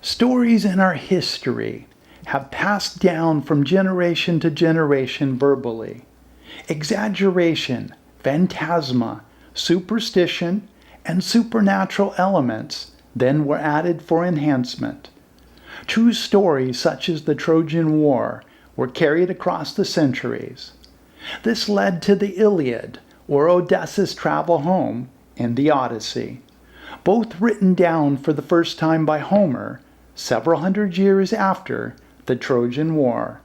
Stories in our history have passed down from generation to generation verbally. Exaggeration, phantasma, superstition, and supernatural elements then were added for enhancement. True stories such as the Trojan War were carried across the centuries. This led to the Iliad, or Odysseus' travel home, and the Odyssey, both written down for the first time by Homer several hundred years after the Trojan War.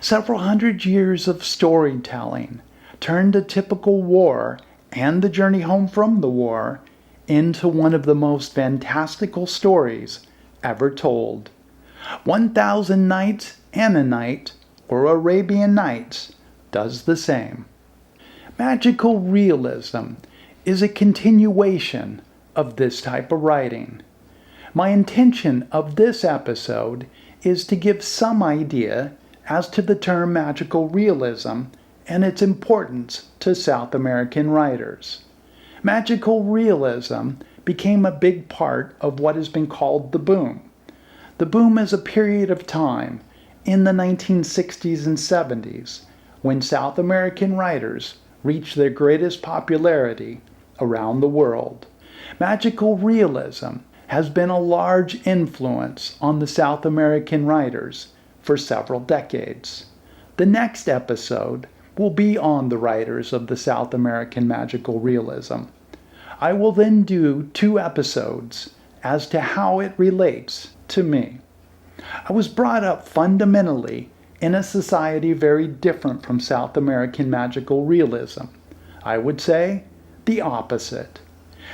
Several hundred years of storytelling turned a typical war and the journey home from the war into one of the most fantastical stories ever told. 1,000 Nights and a Night, or Arabian Nights, does the same. Magical realism is a continuation of this type of writing. My intention of this episode is to give some idea as to the term magical realism and its importance to South American writers. Magical realism became a big part of what has been called the boom. The boom is a period of time in the 1960s and 70s when South American writers reached their greatest popularity around the world. Magical realism has been a large influence on the South American writers for several decades. The next episode will be on the writers of the South American magical realism. I will then do 2 episodes as to how it relates to me. I was brought up fundamentally in a society very different from South American magical realism. I would say the opposite.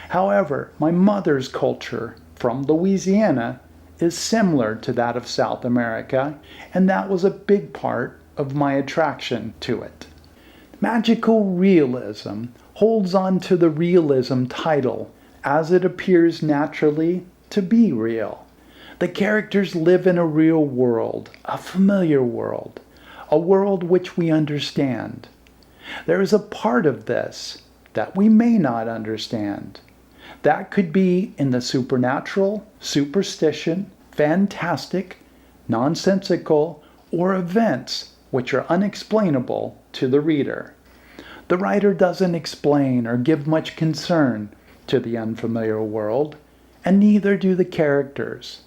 However, my mother's culture from Louisiana is similar to that of South America, and that was a big part of my attraction to it. Magical realism holds on to the realism title as it appears naturally to be real. The characters live in a real world, a familiar world, a world which we understand. There is a part of this that we may not understand. That could be in the supernatural, superstition, fantastic, nonsensical, or events which are unexplainable to the reader. The writer doesn't explain or give much concern to the unfamiliar world, and neither do the characters.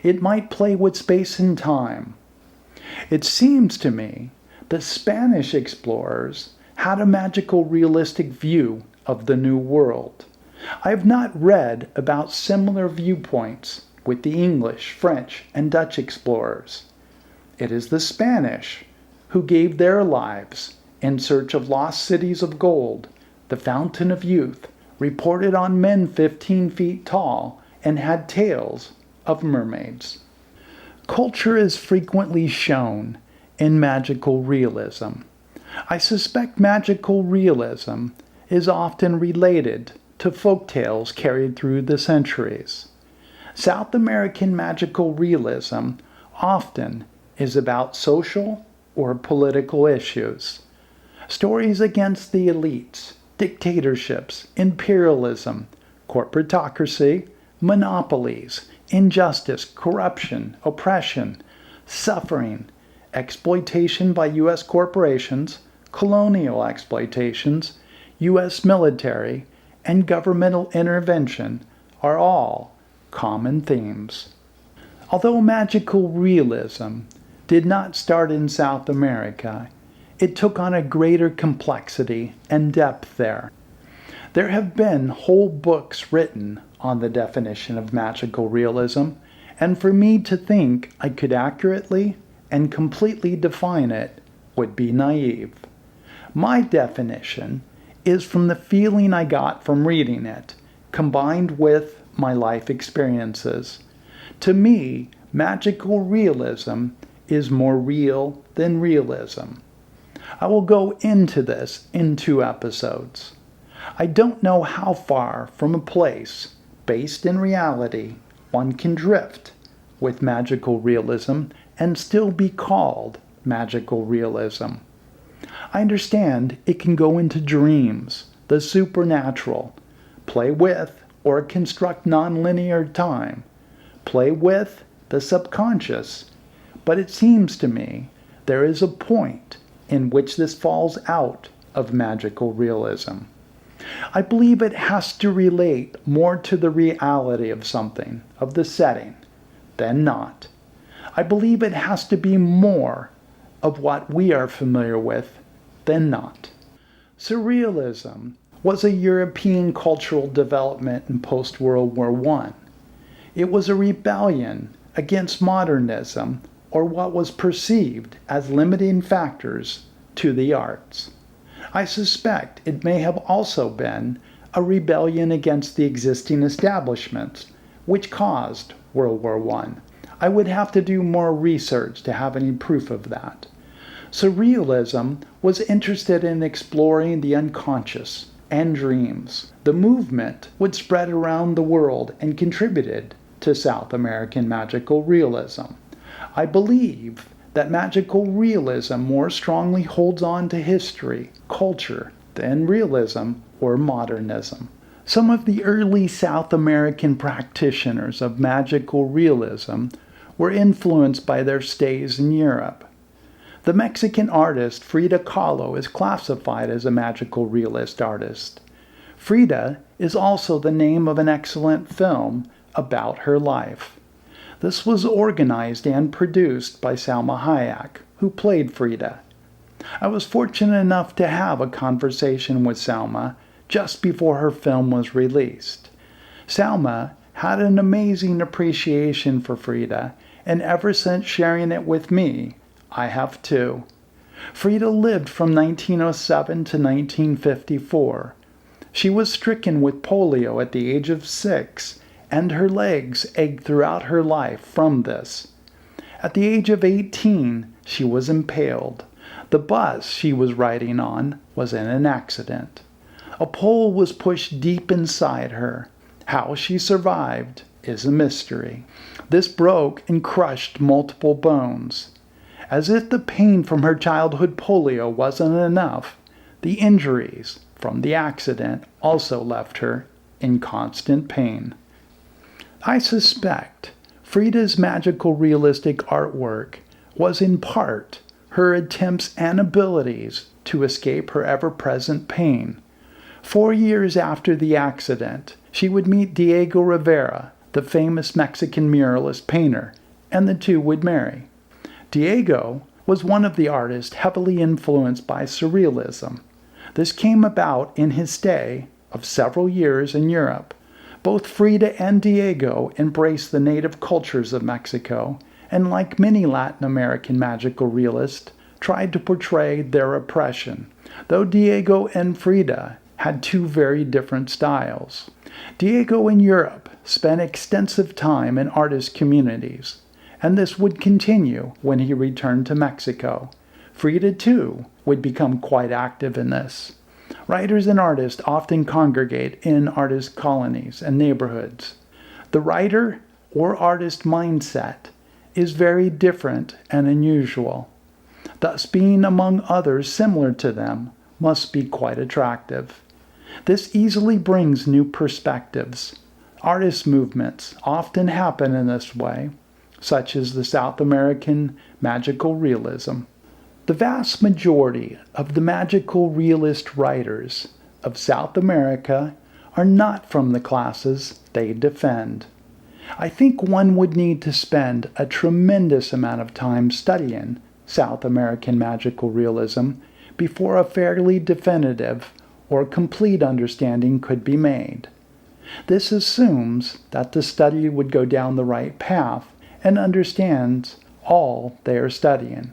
It might play with space and time. It seems to me the Spanish explorers had a magical realistic view of the New World. I have not read about similar viewpoints with the English, French, and Dutch explorers. It is the Spanish who gave their lives in search of lost cities of gold, the fountain of youth, reported on men 15 feet tall, and had tales of mermaids. Culture is frequently shown in magical realism. I suspect magical realism is often related to folk tales carried through the centuries. South American magical realism often is about social or political issues. Stories against the elites, dictatorships, imperialism, corporatocracy, monopolies, injustice, corruption, oppression, suffering, exploitation by U.S. corporations, colonial exploitations, U.S. military, and governmental intervention are all common themes. Although magical realism did not start in South America, it took on a greater complexity and depth there. There have been whole books written on the definition of magical realism, and for me to think I could accurately and completely define it would be naive. My definition is from the feeling I got from reading it, combined with my life experiences. To me, magical realism is more real than realism. I will go into this in 2 episodes. I don't know how far from a place based in reality one can drift with magical realism and still be called magical realism. I understand it can go into dreams, the supernatural, play with or construct nonlinear time, play with the subconscious, but it seems to me there is a point in which this falls out of magical realism. I believe it has to relate more to the reality of something, of the setting, than not. I believe it has to be more of what we are familiar with than not. Surrealism was a European cultural development in post-World War I. It was a rebellion against modernism, or what was perceived as limiting factors to the arts. I suspect it may have also been a rebellion against the existing establishments, which caused World War I. I would have to do more research to have any proof of that. Surrealism was interested in exploring the unconscious and dreams. The movement would spread around the world and contributed to South American magical realism. I believe that magical realism more strongly holds on to history, culture, than realism or modernism. Some of the early South American practitioners of magical realism were influenced by their stays in Europe. The Mexican artist Frida Kahlo is classified as a magical realist artist. Frida is also the name of an excellent film about her life. This was organized and produced by Salma Hayek, who played Frida. I was fortunate enough to have a conversation with Salma just before her film was released. Salma had an amazing appreciation for Frida, and ever since sharing it with me, I have too. Frida lived from 1907 to 1954. She was stricken with polio at the age of 6, and her legs ached throughout her life from this. At the age of 18, she was impaled. The bus she was riding on was in an accident. A pole was pushed deep inside her. How she survived is a mystery. This broke and crushed multiple bones. As if the pain from her childhood polio wasn't enough, the injuries from the accident also left her in constant pain. I suspect Frida's magical realistic artwork was in part her attempts and abilities to escape her ever-present pain. 4 years after the accident, she would meet Diego Rivera, the famous Mexican muralist painter, and the two would marry. Diego was one of the artists heavily influenced by Surrealism. This came about in his stay of several years in Europe. Both Frida and Diego embraced the native cultures of Mexico, and like many Latin American magical realists, tried to portray their oppression, though Diego and Frida had two very different styles. Diego in Europe spent extensive time in artist communities, and this would continue when he returned to Mexico. Frida, too, would become quite active in this. Writers and artists often congregate in artist colonies and neighborhoods. The writer or artist mindset is very different and unusual. Thus, being among others similar to them must be quite attractive. This easily brings new perspectives. Artist movements often happen in this way, such as the South American magical realism. The vast majority of the magical realist writers of South America are not from the classes they defend. I think one would need to spend a tremendous amount of time studying South American magical realism before a fairly definitive or complete understanding could be made. This assumes that the study would go down the right path and understands all they are studying.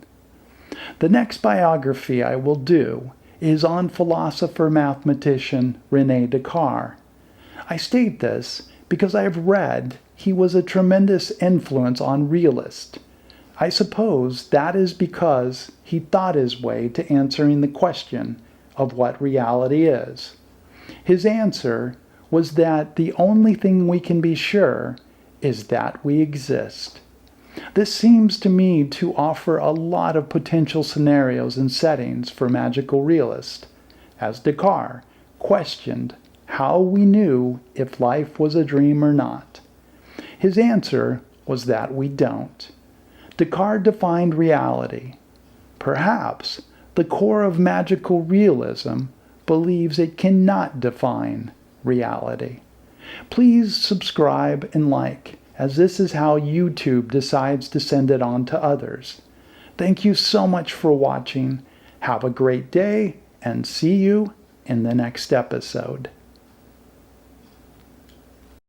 The next biography I will do is on philosopher-mathematician René Descartes. I state this because I have read he was a tremendous influence on realists. I suppose that is because he thought his way to answering the question of what reality is. His answer was that the only thing we can be sure is that we exist. This seems to me to offer a lot of potential scenarios and settings for magical realists, as Descartes questioned how we knew if life was a dream or not. His answer was that we don't. Descartes defined reality. Perhaps the core of magical realism believes it cannot define reality. Please subscribe and like, as this is how YouTube decides to send it on to others. Thank you so much for watching. Have a great day, and see you in the next episode.